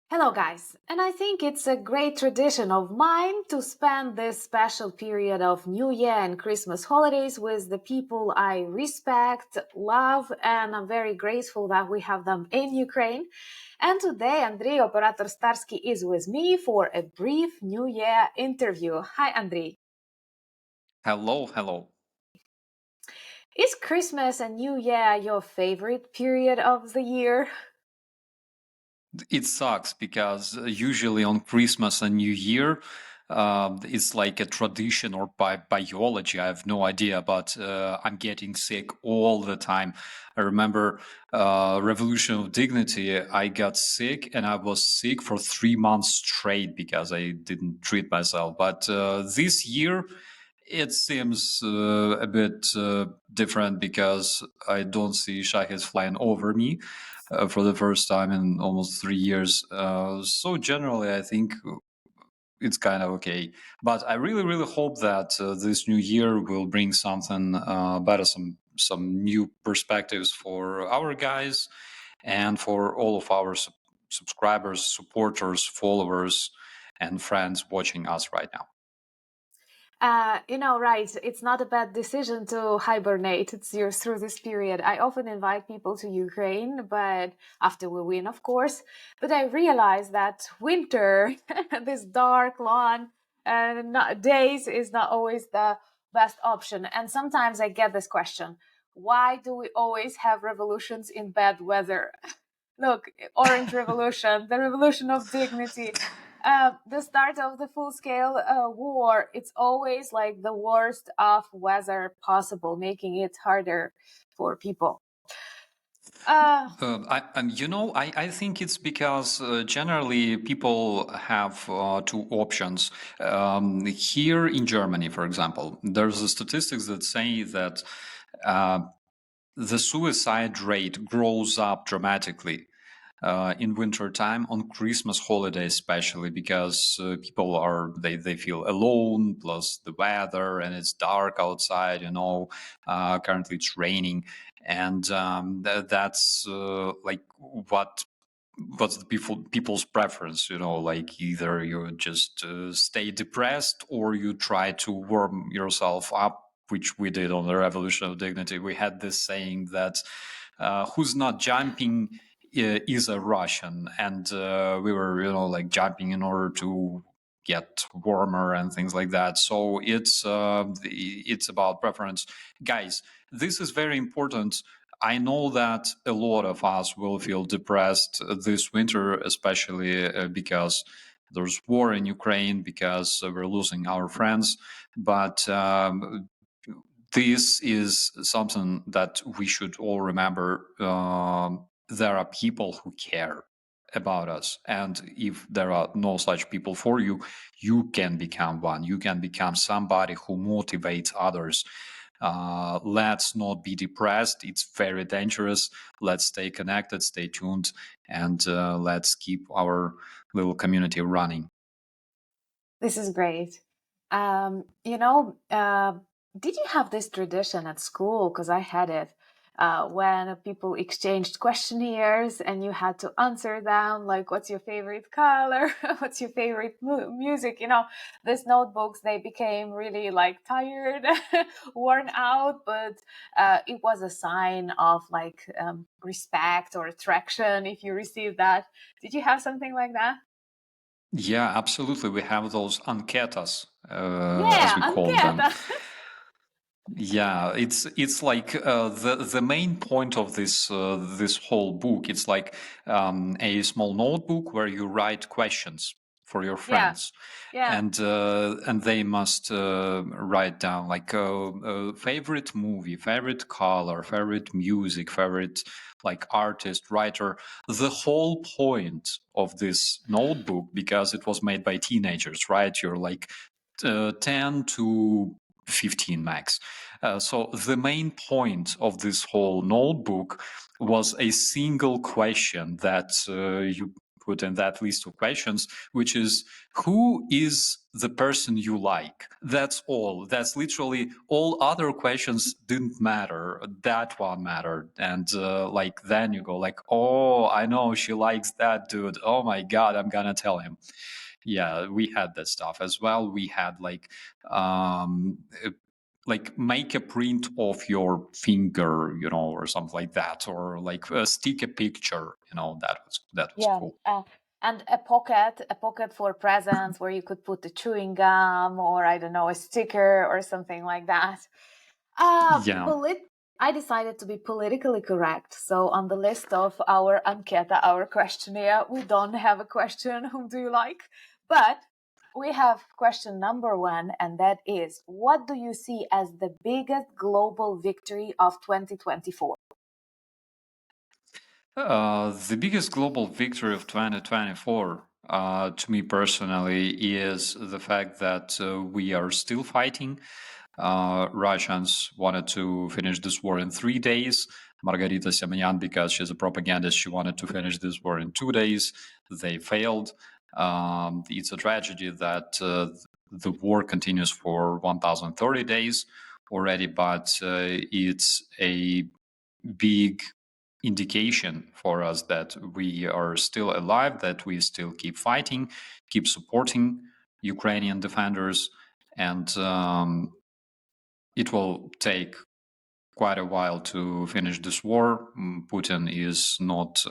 Hello, guys. And I think it's a great tradition of mine to spend this special period of New Year and Christmas holidays with the people I respect, love, and I'm very grateful that we have them in Ukraine. And today, Andrii, Operator Starskyi, is with me for a brief New Year interview. Hi, Andrii. Hello, hello. Is Christmas and New Year your favorite period of the year? It sucks because usually on Christmas and New Year, it's like a tradition or by biology. I have no idea, but I'm getting sick all the time. I remember Revolution of Dignity. I got sick and I was sick for 3 months straight because I didn't treat myself. But this year, it seems a bit different because I don't see shahis flying over me for the first time in almost 3 years. So generally, I think it's kind of okay. But I really, really hope that this new year will bring something better, some new perspectives for our guys and for all of our subscribers, supporters, followers, and friends watching us right now. Right. It's not a bad decision to hibernate. Through this period. I often invite people to Ukraine, but after we win, of course. But I realize that winter, this dark, long days, is not always the best option. And sometimes I get this question: why do we always have revolutions in bad weather? Look, Orange Revolution, the Revolution of Dignity, the start of the full-scale war. It's always like the worst of weather possible, making it harder for people. I think it's because generally people have two options. Here in Germany, for example, there's a statistics that say that uh, the suicide rate grows up dramatically in winter time on Christmas holiday, especially because people they feel alone, plus the weather and it's dark outside. Currently it's raining, and that's like what's the people's preference. Like either you just stay depressed or you try to warm yourself up, which we did on the Revolution of Dignity. We had this saying that who's not jumping is a Russian, and we were, like jumping in order to get warmer and things like that. So it's about preference, guys. This is very important. I know that a lot of us will feel depressed this winter, especially because there's war in Ukraine, because we're losing our friends. But this is something that we should all remember. There are people who care about us. And if there are no such people for you, you can become one. You can become somebody who motivates others. Let's not be depressed. It's very dangerous. Let's stay connected, stay tuned, and let's keep our little community running. This is great. Um, you know, uh, did you have this tradition at school? Because I had it when people exchanged questionnaires and you had to answer them, like, what's your favorite color? What's your favorite music? These notebooks, they became really like tired, worn out, but it was a sign of like respect or attraction if you received that. Did you have something like that? Yeah, absolutely. We have those anketas, as Yeah, we call them. Anketa. Yeah, it's like the main point of this whole book. It's like a small notebook where you write questions for your Yeah, friends, yeah. and they must write down like favorite movie, favorite color, favorite music, favorite like artist, writer. The whole point of this notebook, because it was made by teenagers, right? You're like 10 to 15 max. So the main point of this whole notebook was a single question that put in that list of questions, which is, who is the person you like? That's all. That's literally all. Other questions didn't matter. That one mattered. And like then you go like, oh, I know she likes that dude. Oh my God, I'm gonna tell him. Yeah, we had that stuff as well. We had like make a print of your finger, or something like that, or like stick a picture, that was Yeah. cool. And a pocket for presents where you could put the chewing gum or I don't know, a sticker or something like that. Yeah. I decided to be politically correct. So on the list of our anketa, our questionnaire, we don't have a question, whom do you like? But we have question number 1, and that is, what do you see as the biggest global victory of 2024? The biggest global victory of 2024, to me personally, is the fact that we are still fighting. Russians wanted to finish this war in 3 days. Margarita Semyan, because she's a propagandist, she wanted to finish this war in 2 days. They failed. It's a tragedy that the war continues for 1,030 days already, but it's a big indication for us that we are still alive, that we still keep fighting, keep supporting Ukrainian defenders, and it will take quite a while to finish this war. Putin is not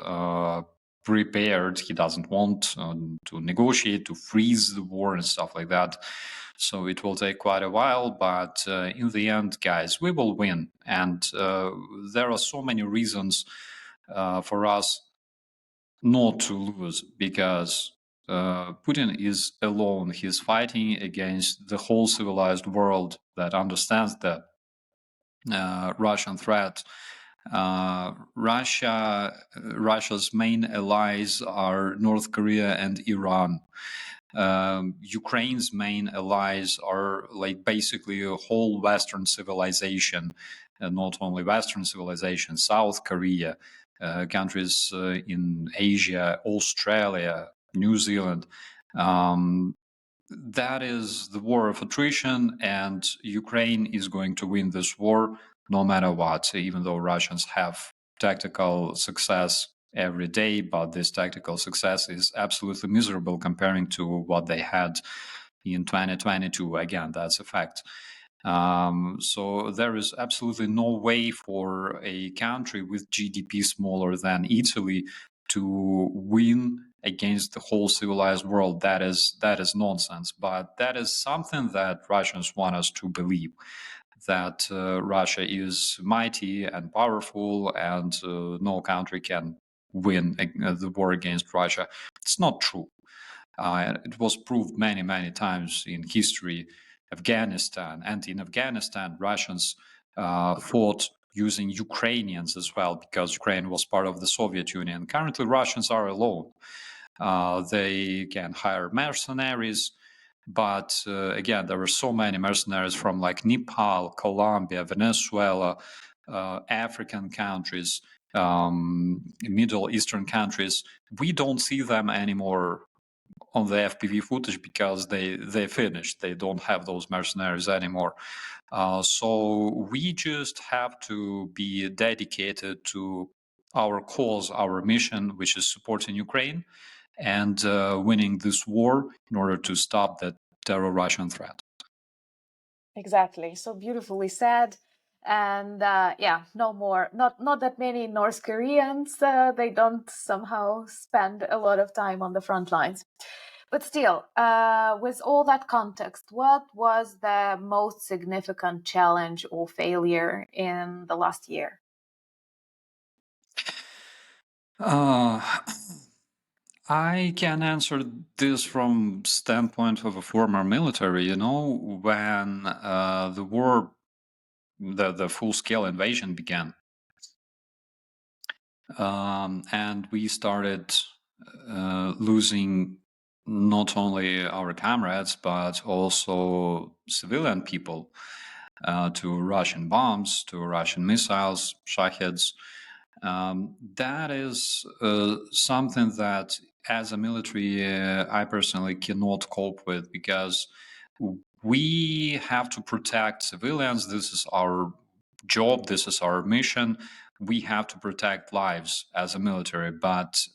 prepared. He doesn't want to negotiate, to freeze the war and stuff like that. So it will take quite a while, but in the end, guys, we will win. And there are so many reasons for us not to lose, because Putin is alone. He's fighting against the whole civilized world that understands that Russian threat. Russia's main allies are North Korea and Iran. Ukraine's main allies are like basically a whole Western civilization, and not only Western civilization, South Korea, countries in Asia, Australia, New Zealand. That is the war of attrition, and Ukraine is going to win this war no matter what, even though Russians have tactical success every day, but this tactical success is absolutely miserable comparing to what they had in 2022. Again, that's a fact. So there is absolutely no way for a country with GDP smaller than Italy to win against the whole civilized world. That is nonsense. But that is something that Russians want us to believe, that Russia is mighty and powerful, and no country can win the war against Russia. It's not true. It was proved many, many times in history. Afghanistan, and in Afghanistan, Russians fought using Ukrainians as well, because Ukraine was part of the Soviet Union. Currently, Russians are alone. They can hire mercenaries, but again, there were so many mercenaries from like Nepal, Colombia, Venezuela, African countries, Middle Eastern countries. We don't see them anymore on the FPV footage because they finished. They don't have those mercenaries anymore. So we just have to be dedicated to our cause, our mission, which is supporting Ukraine and winning this war in order to stop that terror Russian threat. Exactly. So beautifully said. And yeah, no more, not that many North Koreans. They don't somehow spend a lot of time on the front lines. But still, with all that context, what was the most significant challenge or failure in the last year? Uh, I can answer this from standpoint of a former military. When the war, the full-scale invasion began, and we started losing not only our comrades but also civilian people to Russian bombs, to Russian missiles, Shaheds. That is something that as a military, I personally cannot cope with, because we have to protect civilians. This is our job. This is our mission. We have to protect lives as a military, but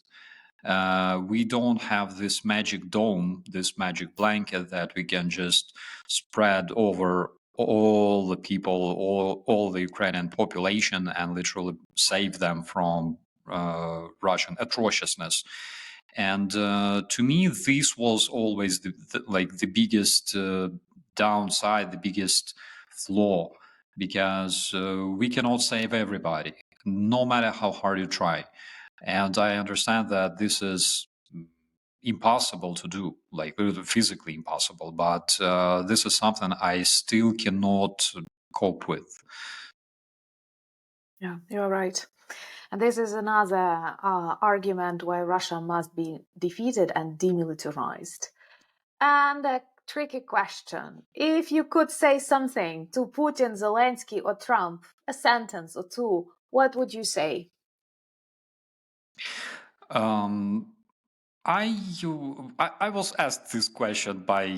we don't have this magic dome, this magic blanket that we can just spread over all the people, all the Ukrainian population, and literally save them from Russian atrociousness. And to me, this was always the biggest downside, the biggest flaw, because we cannot save everybody, no matter how hard you try. And I understand that this is impossible to do, like physically impossible, but this is something I still cannot cope with. Yeah, you're right. And this is another argument why Russia must be defeated and demilitarized. And a tricky question. If you could say something to Putin, Zelensky, or Trump, a sentence or two, what would you say? I was asked this question by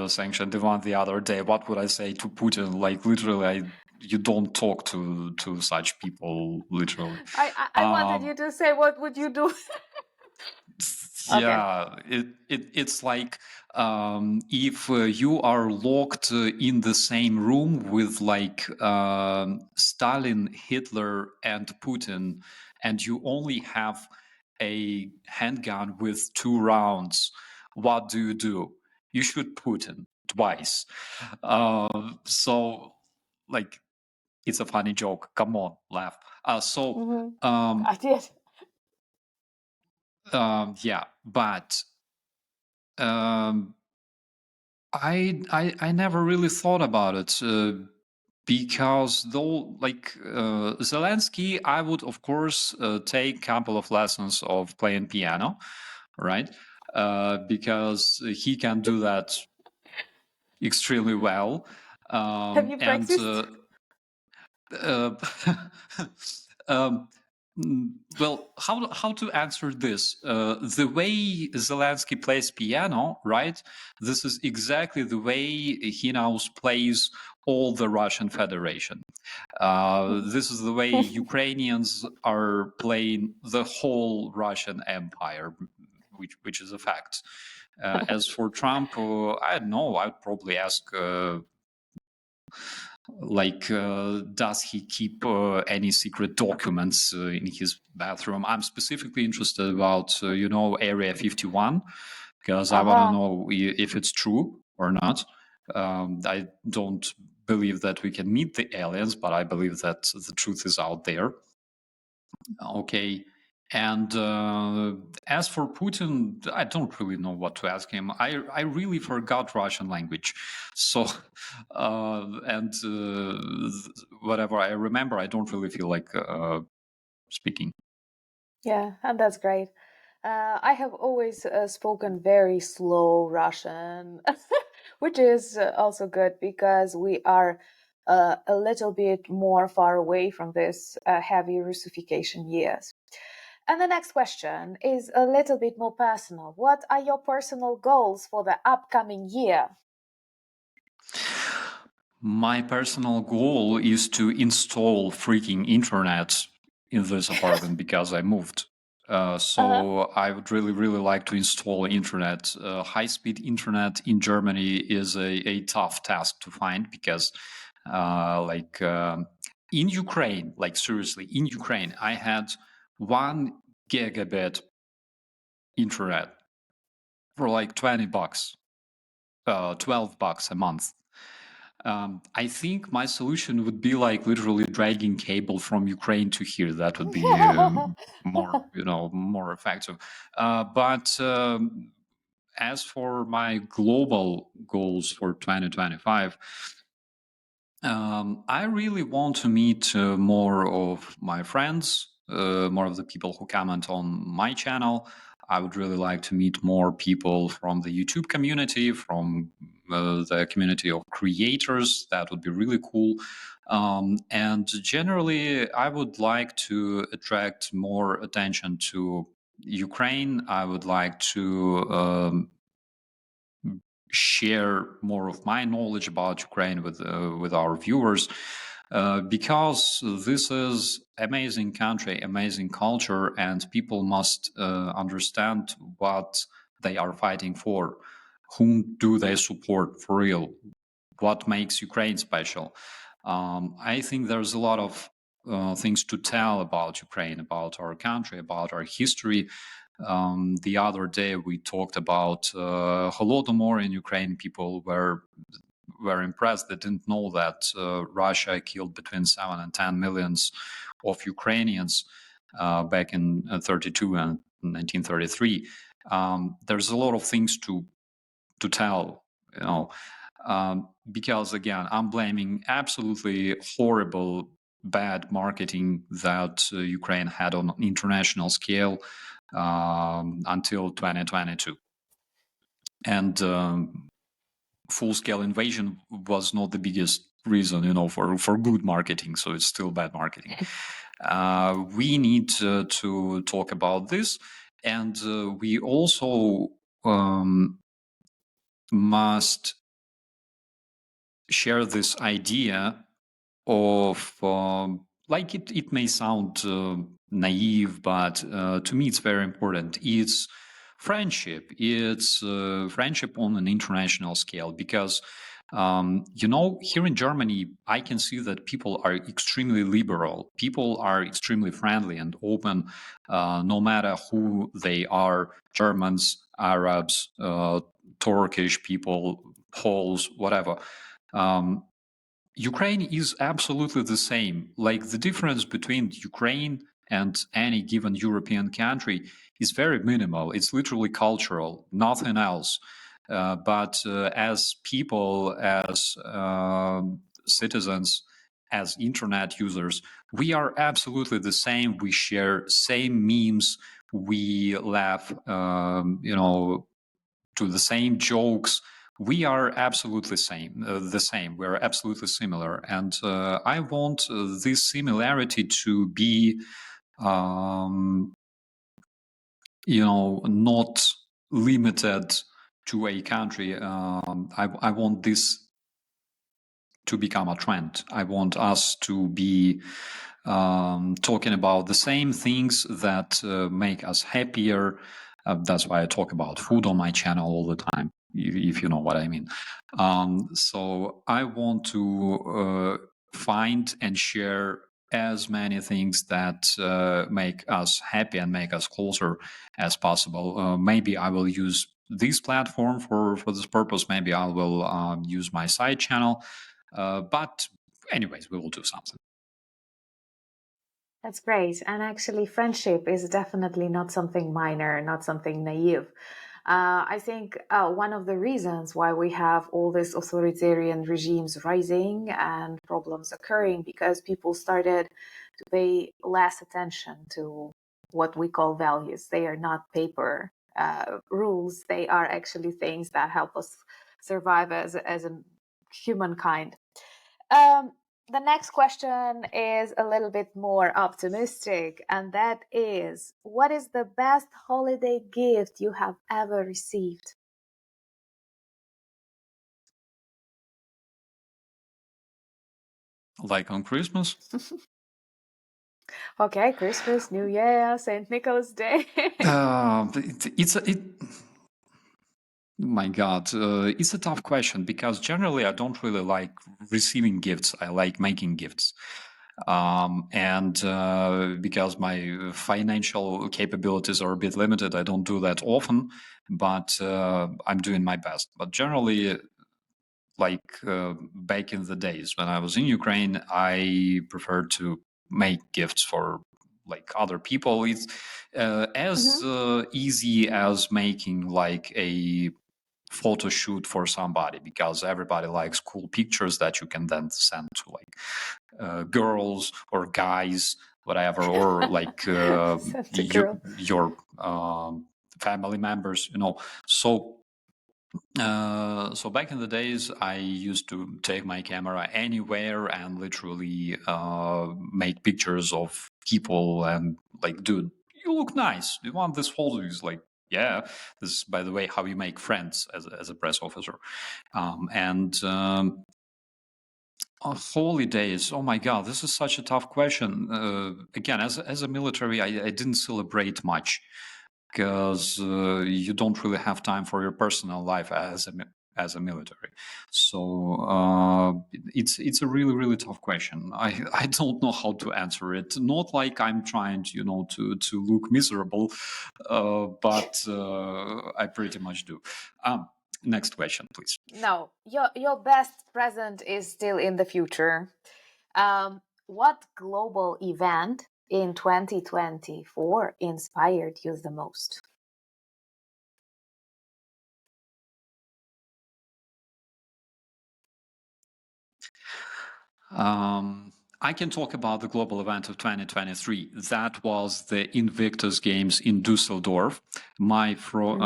Sanctioned Divan the other day. What would I say to Putin? Like literally, you don't talk to such people. Literally, I wanted you to say, what would you do? Okay. yeah, it's like if you are locked in the same room with like Stalin, Hitler, and Putin, and you only have a handgun with 2 rounds, what do? You shoot Putin twice. So, like, it's a funny joke. Come on, laugh. I did. Yeah, but I never really thought about it, because though, like Zelensky, I would of course take a couple of lessons of playing piano, right? Because he can do that extremely well. Have you And practiced? uh, um, well, how to answer this? The way Zelensky plays piano, right? This is exactly the way he now plays all the Russian Federation. This is the way Ukrainians are playing the whole Russian Empire, which is a fact. As for Trump, I don't know. I'd probably ask. Does he keep any secret documents in his bathroom? I'm specifically interested about Area 51, because I want to Uh-huh. know if it's true or not. I don't believe that we can meet the aliens, but I believe that the truth is out there. Okay. And as for Putin, I don't really know what to ask him. I really forgot Russian language. So, and whatever I remember, I don't really feel like speaking. Yeah, and that's great. I have always spoken very slow Russian, which is also good because we are a little bit more far away from this heavy Russification years. And the next question is a little bit more personal. What are your personal goals for the upcoming year? My personal goal is to install freaking internet in this apartment because I moved. Uh-huh. So I would really, really like to install internet. High-speed internet in Germany is a tough task to find because, in Ukraine, like seriously, in Ukraine, I had 1 gigabit internet for like $20, $12 a month. I think my solution would be like literally dragging cable from Ukraine to here. That would be more effective. But as for my global goals for 2025, I really want to meet more of my friends, more of the people who comment on my channel. I would really like to meet more people from the YouTube community, from the community of creators. That would be really cool. And generally, I would like to attract more attention to Ukraine, I would like to share more of my knowledge about Ukraine with our viewers, because this is amazing country, amazing culture, and people must understand what they are fighting for. Whom do they support for real? What makes Ukraine special? I think there's a lot of things to tell about Ukraine, about our country, about our history. The other day we talked about Holodomor in Ukraine. People were impressed. They didn't know that Russia killed between 7 and 10 millions of Ukrainians back in 32 and 1933. There's a lot of things to tell, you know, because again, I'm blaming absolutely horrible, bad marketing that Ukraine had on an international scale until 2022. And full-scale invasion was not the biggest reason, for good marketing. So it's still bad marketing. We need to talk about this, and we also must share this idea of like it may sound naive, but to me it's very important. It's friendship. It's friendship on an international scale, because here in Germany, I can see that people are extremely liberal. People are extremely friendly and open, no matter who they are: Germans, Arabs, Turkish people, Poles, whatever. Ukraine is absolutely the same. Like, the difference between Ukraine and any given European country is very minimal. It's literally cultural, nothing else. But as people, as citizens, as internet users, we are absolutely the same. We share same memes. We laugh, to the same jokes. We are absolutely the same. We're absolutely similar, and I want this similarity to be, not limited to a country. I want this to become a trend. I want us to be talking about the same things that make us happier. That's why I talk about food on my channel all the time, if you know what I mean. So I want to find and share as many things that make us happy and make us closer as possible. Maybe I will use this platform for this purpose. Maybe I will use my side channel. But anyways, we will do something. That's great. And actually, friendship is definitely not something minor, not something naive. I think one of the reasons why we have all these authoritarian regimes rising and problems occurring, because people started to pay less attention to what we call values. They are not paper rules. They are actually things that help us survive as a humankind. Um, the next question is a little bit more optimistic, and that is, what is the best holiday gift you have ever received? Like on Christmas? Okay, Christmas, New Year, St. Nicholas Day. My God, it's a tough question, because generally I don't really like receiving gifts. I like making gifts. And because my financial capabilities are a bit limited, I don't do that often, but I'm doing my best. But generally, like back in the days when I was in Ukraine, I preferred to make gifts for like other people. It's as easy as making like a photo shoot for somebody, because everybody likes cool pictures that you can then send to like girls or guys, whatever, or like Santa girl. your family members, so back in the days, I used to take my camera anywhere and literally make pictures of people and like, dude, you look nice. You want this photo? He's like, yeah, this is, by the way, how you make friends as a press officer. Holidays, oh my God, this is such a tough question. Again, as a military, I didn't celebrate much because you don't really have time for your personal life as a military. So it's a really tough question. I don't know how to answer it. Not like I'm trying to look miserable, but I pretty much do. Next question, please. No, your best present is still in the future. What global event in 2024 inspired you the most? I can talk about the global event of 2023. That was the Invictus Games in Düsseldorf. My Freund,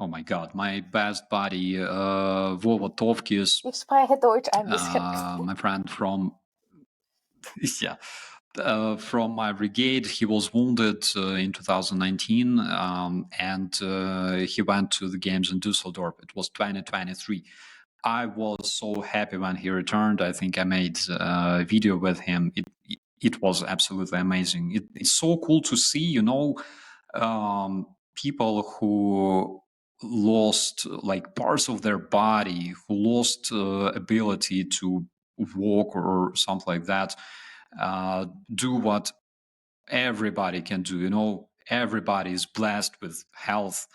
oh my God, my best buddy, Vova Tovkis, Ich spreche Deutsch ein bisschen. my friend from, yeah, from my brigade. He was wounded in 2019, and he went to the games in Düsseldorf. It was 2023. I was so happy when he returned. I think I made a video with him. It was absolutely amazing. It's so cool to see, people who lost like parts of their body, who lost ability to walk or something like that, do what everybody can do. Everybody is blessed with health,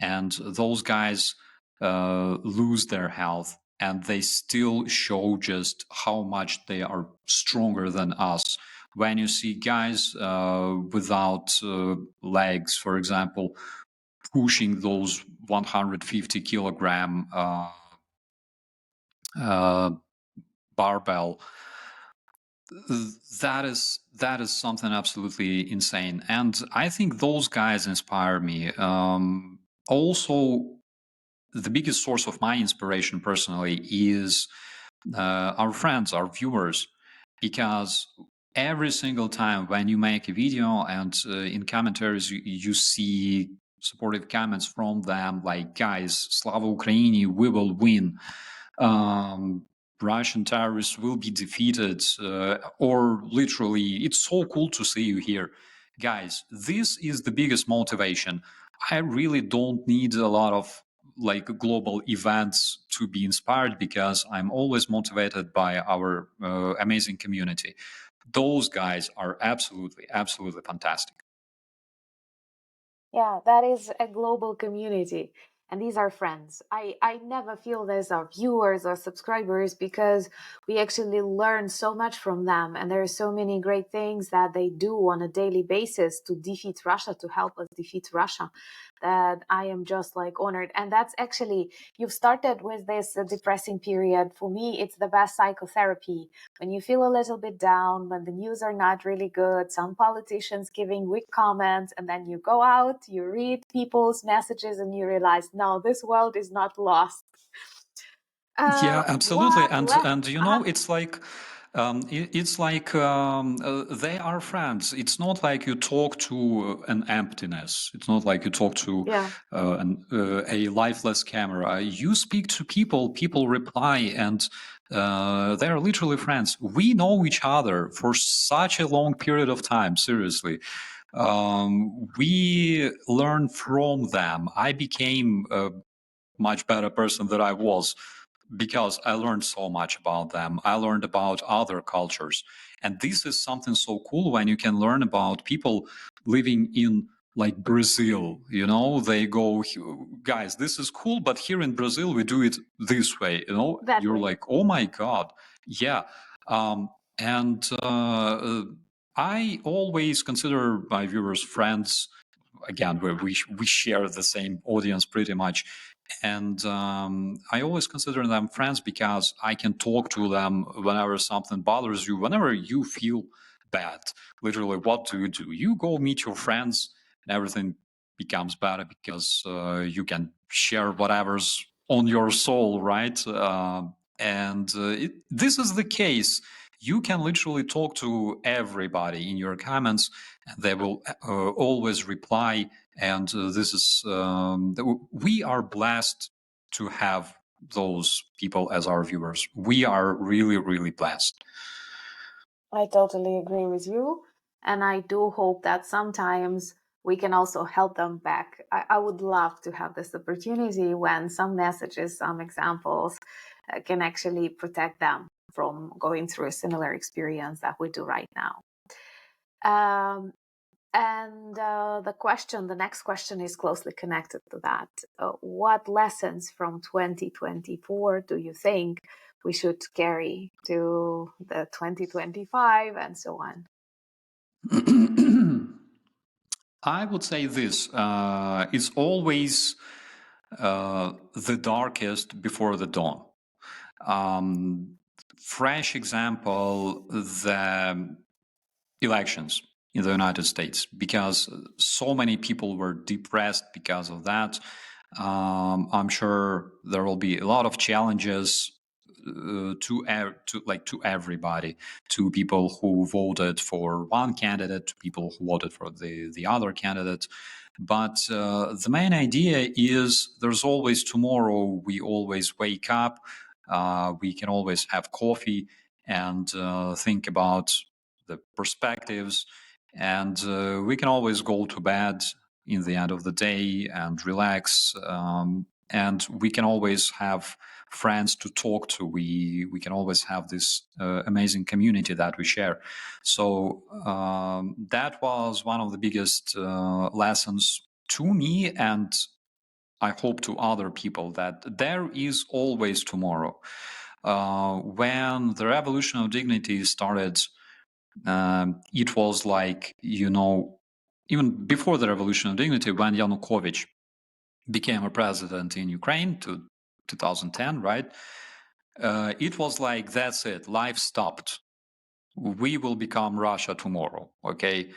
and those guys lose their health, and they still show just how much they are stronger than us. When you see guys without legs, for example, pushing those 150 kilogram barbell, that is something absolutely insane, and I think those guys inspire me. Also, the biggest source of my inspiration personally is our friends, our viewers, because every single time when you make a video and in commentaries you see supportive comments from them like, guys, Slava Ukraini, we will win, Russian terrorists will be defeated, or literally, it's so cool to see you here. Guys, this is the biggest motivation. I really don't need a lot of like global events to be inspired, because I'm always motivated by our amazing community. Those guys are absolutely fantastic. Yeah, that is a global community. And these are friends. I never feel these are viewers or subscribers, because we actually learn so much from them. And there are so many great things that they do on a daily basis to defeat Russia, to help us defeat Russia, that I am just like honored. And that's actually, you've started with this depressing period. For me, it's the best psychotherapy. When you feel a little bit down, when the news are not really good, some politicians giving weak comments, and then you go out, you read people's messages, and you realize, no, this world is not lost. Yeah, absolutely, What left? and it's like they are friends. It's not like you talk to an emptiness. It's not like you talk to Yeah, a lifeless camera. You speak to people. People reply, and they are literally friends. We know each other for such a long period of time. Seriously, we learn from them. I became a much better person than I was, because I learned so much about them. I learned about other cultures. And this is something so cool when you can learn about people living in like Brazil. They go, guys, this is cool, but here in Brazil, we do it this way. that You're way. like, oh my God. Yeah. And I always consider my viewers friends. Again, we share the same audience pretty much, and I always consider them friends, because I can talk to them whenever something bothers you, whenever you feel bad. Literally, what do? You go meet your friends, and everything becomes better, because you can share whatever's on your soul, right? And this is the case you can literally talk to everybody in your comments, and they will always reply. And this is we are blessed to have those people as our viewers. We are really, really blessed. I totally agree with you. And I do hope that sometimes we can also help them back. I would love to have this opportunity when some messages, some examples can actually protect them from going through a similar experience that we do right now. Um, and the next question is closely connected to that. What lessons from 2024 do you think we should carry to the 2025 and so on? I would say this: it's always the darkest before the dawn. Fresh example: the elections in the United States, because so many people were depressed because of that. I'm sure there will be a lot of challenges to everybody, to people who voted for one candidate, to people who voted for the other candidate. But the main idea is there's always tomorrow. We always wake up. We can always have coffee and think about the perspectives, and we can always go to bed in the end of the day and relax, and we can always have friends to talk to. We can always have this amazing community that we share. So that was one of the biggest lessons to me, and I hope to other people, that there is always tomorrow. When the revolution of dignity started, it was like, even before the revolution of dignity, when Yanukovych became a president in Ukraine to 2010, right? It was like, that's it, life stopped. We will become Russia tomorrow, okay?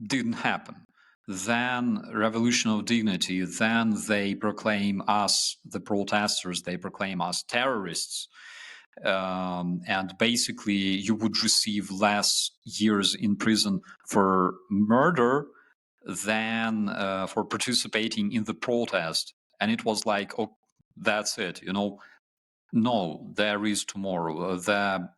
Didn't happen. Then revolution of dignity, then they proclaim us, the protesters, they proclaim us terrorists. And basically you would receive less years in prison for murder than for participating in the protest. And it was like, oh, that's it, no, there is tomorrow. The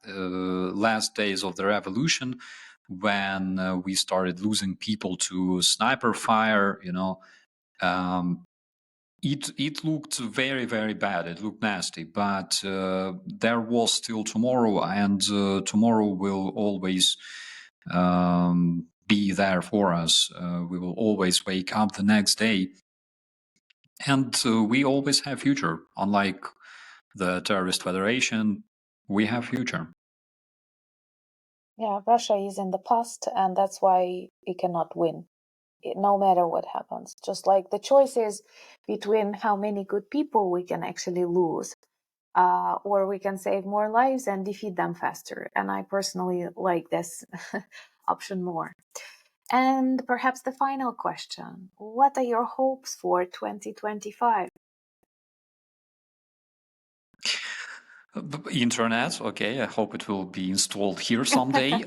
last days of the revolution, when we started losing people to sniper fire, it looked very, very bad. It looked nasty, but there was still tomorrow, and tomorrow will always be there for us. We will always wake up the next day, and we always have future. Unlike the terrorist federation, we have future. Yeah, Russia is in the past, and that's why it cannot win, no matter what happens. Just like the choice is between how many good people we can actually lose, or we can save more lives and defeat them faster. And I personally like this option more. And perhaps the final question: what are your hopes for 2025? Internet, okay. I hope it will be installed here someday.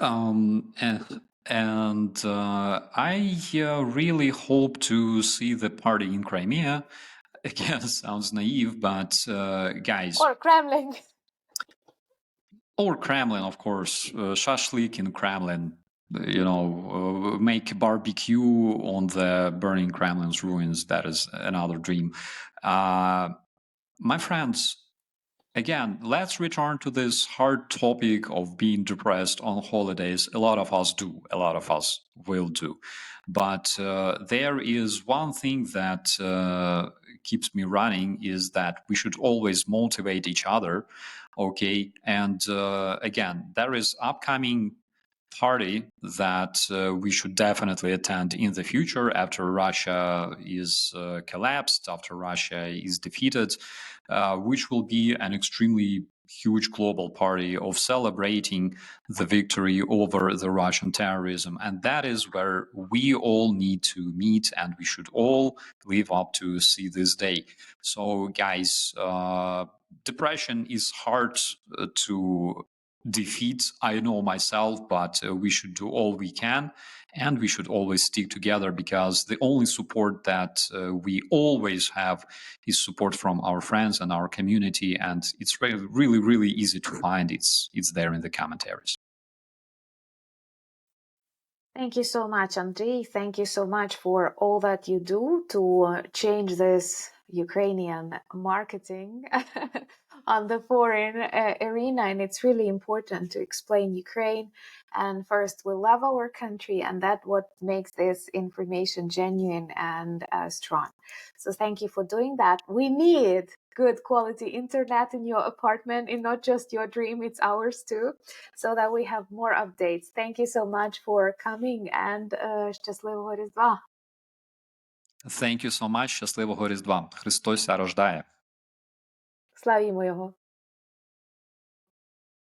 And I really hope to see the party in Crimea. Again, sounds naive, but guys, Or Kremlin? or Kremlin, of course, shashlyk in Kremlin. Make barbecue on the burning Kremlin's ruins. That is another dream. My friends, again, let's return to this hard topic of being depressed on holidays. A lot of us do. A lot of us will do. But there is one thing that keeps me running, is that we should always motivate each other. Okay. And again, there is upcoming party that we should definitely attend in the future, after Russia is collapsed, after Russia is defeated, which will be an extremely huge global party of celebrating the victory over the Russian terrorism. And that is where we all need to meet, and we should all live up to see this day. So guys, depression is hard to defeat. I know myself, but we should do all we can, and we should always stick together, because the only support that we always have is support from our friends and our community, and it's really, really, really easy to find. It's there in the commentaries. Thank you so much, Andrii. Thank you so much for all that you do to change this Ukrainian marketing on the foreign arena. And it's really important to explain Ukraine. And first, we love our country, and that's what makes this information genuine and strong. So thank you for doing that. We need good quality internet in your apartment, and not just your dream, it's ours too, so that we have more updates. Thank you so much for coming, and щасливого Різдва. Thank you so much. Щасливого Різдва. Христос ся рождає. Славімо його.